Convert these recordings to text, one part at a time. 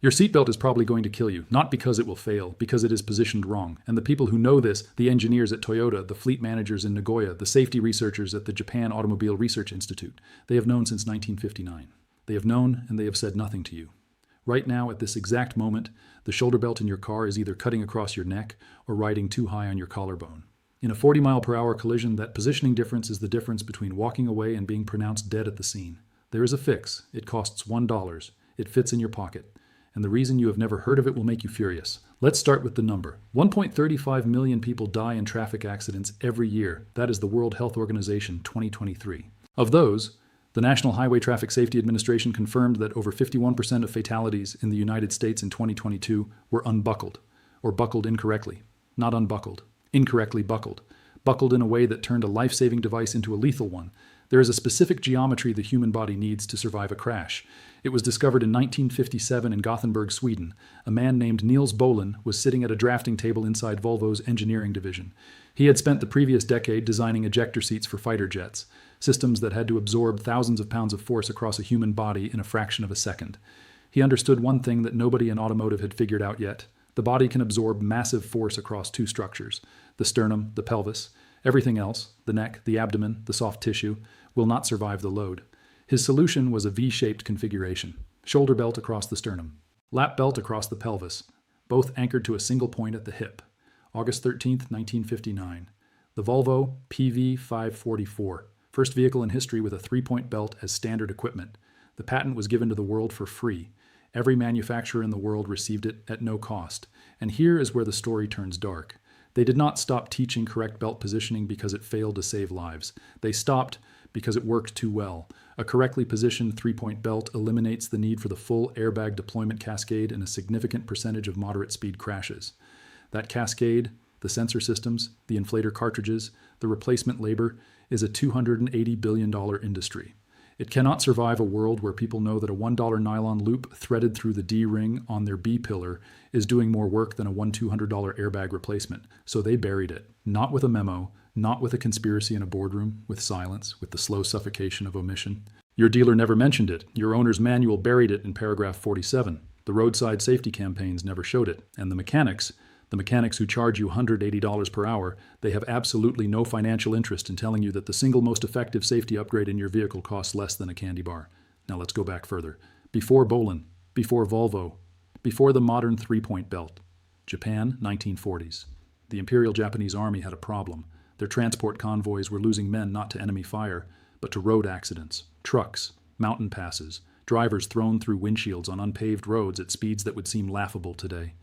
Your seatbelt is probably going to kill you, not because it will fail, because it is positioned wrong. And the people who know this, the engineers at Toyota, the fleet managers in Nagoya, the safety researchers at the Japan Automobile Research Institute, they have known since 1959. They have known and they have said nothing to you. Right now, at this exact moment, the shoulder belt in your car is either cutting across your neck or riding too high on your collarbone. In a 40-mile-per-hour collision, that positioning difference is the difference between walking away and being pronounced dead at the scene. There is a fix. It costs $1. It fits in your pocket. And the reason you have never heard of it will make you furious. Let's start with the number. 1.35 million people die in traffic accidents every year. That is the World Health Organization 2023. Of those, the National Highway Traffic Safety Administration confirmed that over 51% of fatalities in the United States in 2022 were unbuckled, or buckled incorrectly. Not unbuckled, incorrectly buckled. Buckled in a way that turned a life-saving device into a lethal one. There is a specific geometry the human body needs to survive a crash. It was discovered in 1957 in Gothenburg, Sweden. A man named Niels Bohlin was sitting at a drafting table inside Volvo's engineering division. He had spent the previous decade designing ejector seats for fighter jets, systems that had to absorb thousands of pounds of force across a human body in a fraction of a second. He understood one thing that nobody in automotive had figured out yet. The body can absorb massive force across two structures, the sternum, the pelvis. Everything else, the neck, the abdomen, the soft tissue, will not survive the load. His solution was a V-shaped configuration, shoulder belt across the sternum, lap belt across the pelvis, both anchored to a single point at the hip. August 13, 1959. The Volvo PV544, first vehicle in history with a three-point belt as standard equipment. The patent was given to the world for free. Every manufacturer in the world received it at no cost. And here is where the story turns dark. They did not stop teaching correct belt positioning because it failed to save lives. They stopped because it worked too well. A correctly positioned three-point belt eliminates the need for the full airbag deployment cascade in a significant percentage of moderate speed crashes. That cascade, the sensor systems, the inflator cartridges, the replacement labor, is a $280 billion industry. It cannot survive a world where people know that a $1 nylon loop threaded through the D-ring on their B-pillar is doing more work than a $200 airbag replacement. So they buried it, not with a memo, not with a conspiracy in a boardroom, with silence, with the slow suffocation of omission. Your dealer never mentioned it. Your owner's manual buried it in paragraph 47. The roadside safety campaigns never showed it. And the mechanics who charge you $180 per hour, they have absolutely no financial interest in telling you that the single most effective safety upgrade in your vehicle costs less than a candy bar. Now let's go back further. Before Bohlin, before Volvo, before the modern three-point belt. Japan, 1940s. The Imperial Japanese Army had a problem. Their transport convoys were losing men not to enemy fire, but to road accidents, trucks, mountain passes, drivers thrown through windshields on unpaved roads at speeds that would seem laughable today.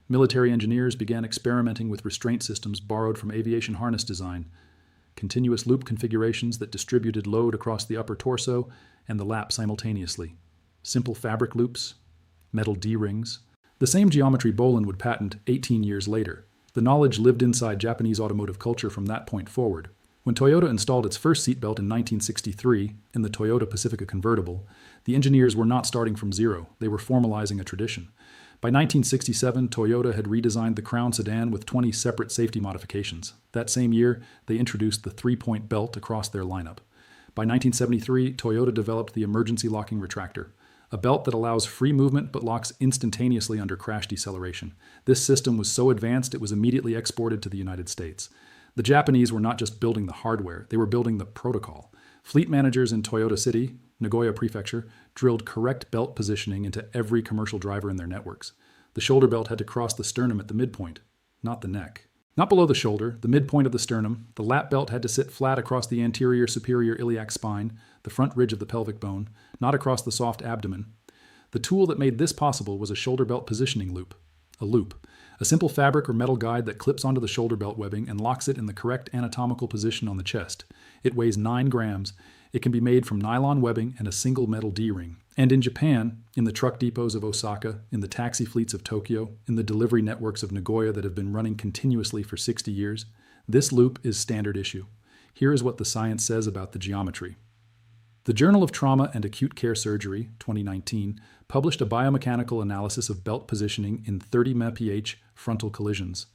Military engineers began experimenting with restraint systems borrowed from aviation harness design, continuous loop configurations that distributed load across the upper torso and the lap simultaneously, simple fabric loops, metal D-rings, the same geometry Bohlin would patent 18 years later. The knowledge lived inside Japanese automotive culture from that point forward. When Toyota installed its first seatbelt in 1963 in the Toyota Pacifica convertible, the engineers were not starting from zero. They were formalizing a tradition. By 1967, Toyota had redesigned the Crown sedan with 20 separate safety modifications. That same year, they introduced the three-point belt across their lineup. By 1973, Toyota developed the emergency locking retractor, a belt that allows free movement but locks instantaneously under crash deceleration. This system was so advanced it was immediately exported to the United States. The Japanese were not just building the hardware, they were building the protocol. Fleet managers in Toyota City, Nagoya Prefecture, drilled correct belt positioning into every commercial driver in their networks. The shoulder belt had to cross the sternum at the midpoint, not the neck. Not below the shoulder, the midpoint of the sternum, the lap belt had to sit flat across the anterior superior iliac spine, the front ridge of the pelvic bone, not across the soft abdomen. The tool that made this possible was a shoulder belt positioning loop. A loop, a simple fabric or metal guide that clips onto the shoulder belt webbing and locks it in the correct anatomical position on the chest. It weighs 9 grams. It can be made from nylon webbing and a single metal D-ring. And in Japan, in the truck depots of Osaka, in the taxi fleets of Tokyo, in the delivery networks of Nagoya that have been running continuously for 60 years, this loop is standard issue. Here is what the science says about the geometry. The Journal of Trauma and Acute Care Surgery, 2019, published a biomechanical analysis of belt positioning in 30 mph frontal collisions.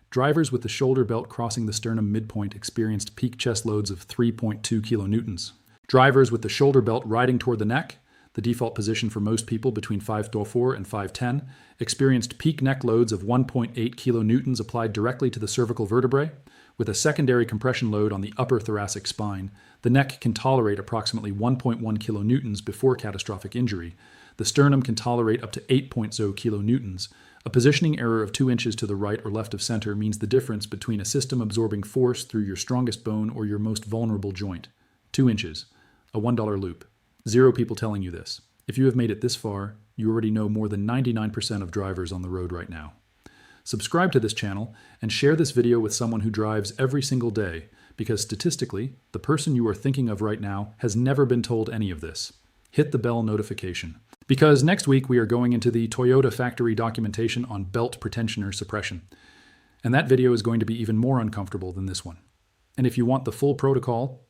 Drivers with the shoulder belt crossing the sternum midpoint experienced peak chest loads of 3.2 kilonewtons. Drivers with the shoulder belt riding toward the neck, the default position for most people between 5'4" and 5'10", experienced peak neck loads of 1.8 kilonewtons applied directly to the cervical vertebrae. With a secondary compression load on the upper thoracic spine, the neck can tolerate approximately 1.1 kilonewtons before catastrophic injury. The sternum can tolerate up to 8.0 kilonewtons. A positioning error of 2 inches to the right or left of center means the difference between a system absorbing force through your strongest bone or your most vulnerable joint. 2 inches. A $1 loop. 0 people telling you this. If you have made it this far, you already know more than 99% of drivers on the road right now. Subscribe to this channel and share this video with someone who drives every single day, because statistically, the person you are thinking of right now has never been told any of this. Hit the bell notification. Because next week we are going into the Toyota factory documentation on belt pretensioner suppression. And that video is going to be even more uncomfortable than this one. And if you want the full protocol,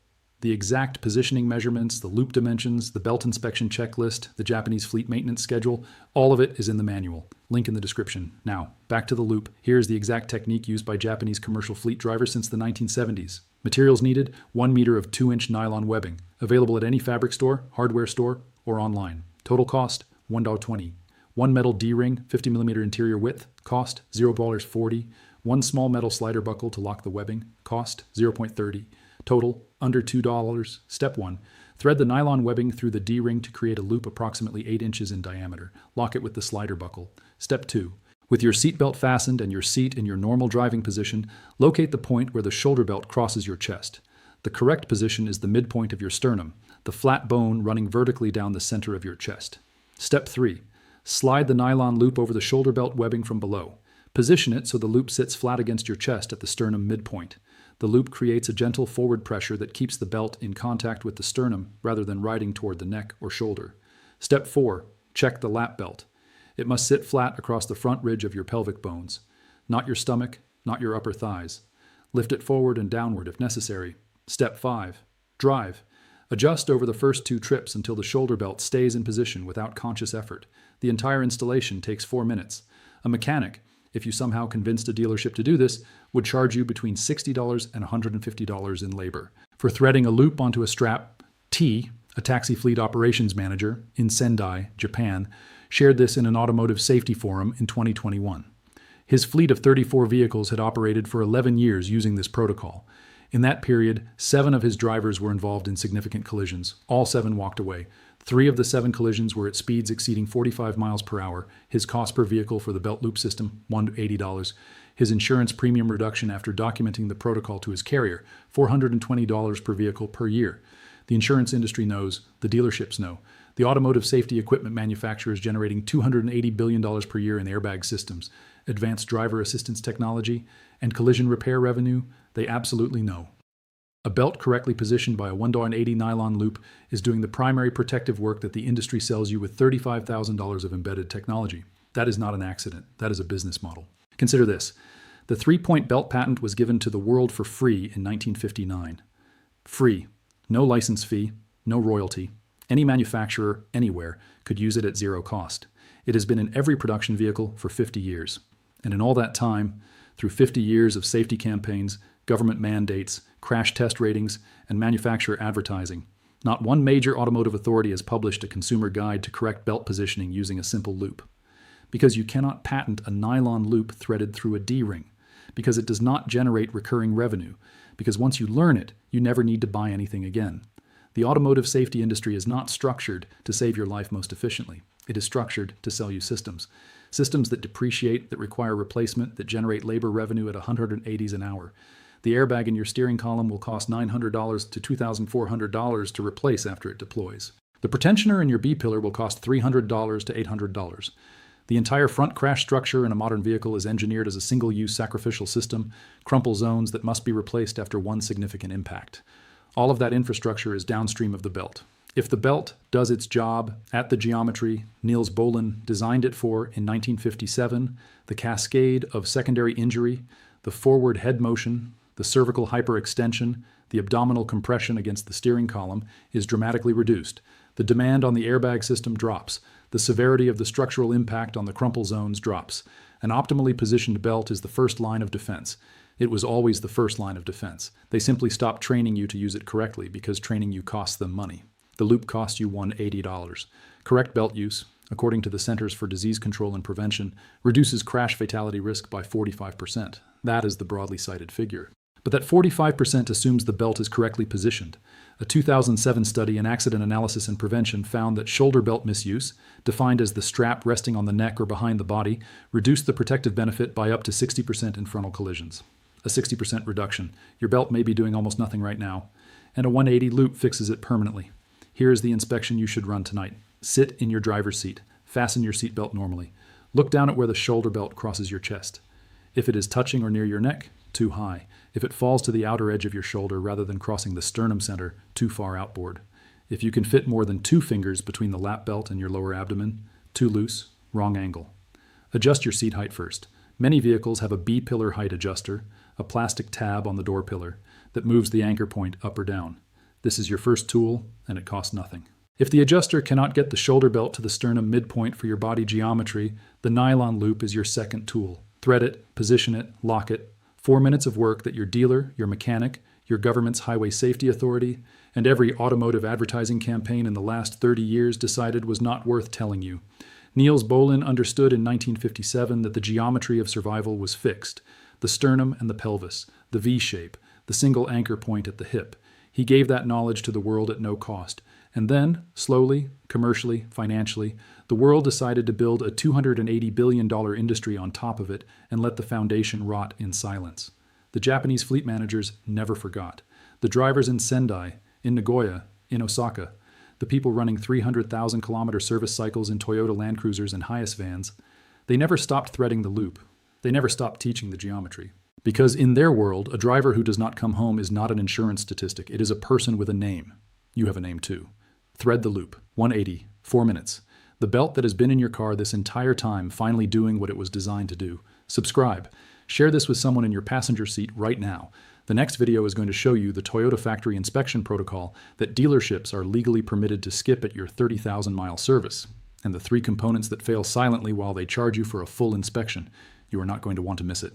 the exact positioning measurements, the loop dimensions, the belt inspection checklist, the Japanese fleet maintenance schedule, all of it is in the manual. Link in the description. Now, back to the loop. Here's the exact technique used by Japanese commercial fleet drivers since the 1970s. Materials needed: 1 meter of 2-inch nylon webbing. Available at any fabric store, hardware store, or online. Total cost, $1.20. 1 metal D-ring, 50mm interior width. Cost, $0.40. 1 small metal slider buckle to lock the webbing. Cost, $0.30. Total, under $2. Step 1. Thread the nylon webbing through the D-ring to create a loop approximately 8 inches in diameter. Lock it with the slider buckle. Step 2. With your seatbelt fastened and your seat in your normal driving position, locate the point where the shoulder belt crosses your chest. The correct position is the midpoint of your sternum, the flat bone running vertically down the center of your chest. Step 3. Slide the nylon loop over the shoulder belt webbing from below. Position it so the loop sits flat against your chest at the sternum midpoint. The loop creates a gentle forward pressure that keeps the belt in contact with the sternum rather than riding toward the neck or shoulder. Step 4. Check the lap belt. It must sit flat across the front ridge of your pelvic bones. Not your stomach, not your upper thighs. Lift it forward and downward if necessary. Step 5. Drive. Adjust over the first 2 trips until the shoulder belt stays in position without conscious effort. The entire installation takes 4 minutes. A mechanic, if you somehow convinced a dealership to do this, would charge you between $60 and $150 in labor. For threading a loop onto a strap, T, a taxi fleet operations manager in Sendai, Japan, shared this in an automotive safety forum in 2021. His fleet of 34 vehicles had operated for 11 years using this protocol. In that period, 7 of his drivers were involved in significant collisions. All 7 walked away. 3 of the 7 collisions were at speeds exceeding 45 miles per hour. His cost per vehicle for the belt loop system, $180. His insurance premium reduction after documenting the protocol to his carrier, $420 per vehicle per year. The insurance industry knows, the dealerships know. The automotive safety equipment manufacturer is generating $280 billion per year in airbag systems, advanced driver assistance technology, and collision repair revenue. They absolutely know. A belt correctly positioned by a $1.80 nylon loop is doing the primary protective work that the industry sells you with $35,000 of embedded technology. That is not an accident. That is a business model. Consider this. The 3-point belt patent was given to the world for free in 1959. Free. No license fee, no royalty. Any manufacturer, anywhere, could use it at 0 cost. It has been in every production vehicle for 50 years. And in all that time, through 50 years of safety campaigns, government mandates, crash test ratings, and manufacturer advertising, not one major automotive authority has published a consumer guide to correct belt positioning using a simple loop. Because you cannot patent a nylon loop threaded through a D-ring. Because it does not generate recurring revenue. Because once you learn it, you never need to buy anything again. The automotive safety industry is not structured to save your life most efficiently. It is structured to sell you systems. Systems that depreciate, that require replacement, that generate labor revenue at 180s an hour. The airbag in your steering column will cost $900 to $2,400 to replace after it deploys. The pretensioner in your B-pillar will cost $300 to $800. The entire front crash structure in a modern vehicle is engineered as a single-use sacrificial system, crumple zones that must be replaced after one significant impact. All of that infrastructure is downstream of the belt. If the belt does its job at the geometry Niels Bohlin designed it for in 1957, the cascade of secondary injury, the forward head motion, the cervical hyperextension, the abdominal compression against the steering column is dramatically reduced. The demand on the airbag system drops. The severity of the structural impact on the crumple zones drops. An optimally positioned belt is the first line of defense. It was always the first line of defense. They simply stopped training you to use it correctly because training you costs them money. The loop costs you $180. Correct belt use, according to the Centers for Disease Control and Prevention, reduces crash fatality risk by 45%. That is the broadly cited figure. But that 45% assumes the belt is correctly positioned. A 2007 study in Accident Analysis and Prevention found that shoulder belt misuse, defined as the strap resting on the neck or behind the body, reduced the protective benefit by up to 60% in frontal collisions. A 60% reduction. Your belt may be doing almost nothing right now. And a 180 loop fixes it permanently. Here is the inspection you should run tonight. Sit in your driver's seat. Fasten your seatbelt normally. Look down at where the shoulder belt crosses your chest. If it is touching or near your neck, too high. If it falls to the outer edge of your shoulder rather than crossing the sternum center, too far outboard. If you can fit more than 2 fingers between the lap belt and your lower abdomen, too loose, wrong angle. Adjust your seat height first. Many vehicles have a B-pillar height adjuster, a plastic tab on the door pillar, that moves the anchor point up or down. This is your first tool, and it costs nothing. If the adjuster cannot get the shoulder belt to the sternum midpoint for your body geometry, the nylon loop is your second tool. Thread it, position it, lock it. 4 minutes of work that your dealer, your mechanic, your government's highway safety authority, and every automotive advertising campaign in the last 30 years decided was not worth telling you. Niels Bohlin understood in 1957 that the geometry of survival was fixed. The sternum and the pelvis, the V-shape, the single anchor point at the hip. He gave that knowledge to the world at no cost. And then, slowly, commercially, financially, the world decided to build a $280 billion industry on top of it and let the foundation rot in silence. The Japanese fleet managers never forgot. The drivers in Sendai, in Nagoya, in Osaka, the people running 300,000-kilometer service cycles in Toyota Land Cruisers and Hiace vans, they never stopped threading the loop. They never stopped teaching the geometry. Because in their world, a driver who does not come home is not an insurance statistic. It is a person with a name. You have a name too. Thread the loop. 180. 4 minutes. The belt that has been in your car this entire time finally doing what it was designed to do. Subscribe. Share this with someone in your passenger seat right now. The next video is going to show you the Toyota factory inspection protocol that dealerships are legally permitted to skip at your 30,000-mile service, and the 3 components that fail silently while they charge you for a full inspection. You are not going to want to miss it.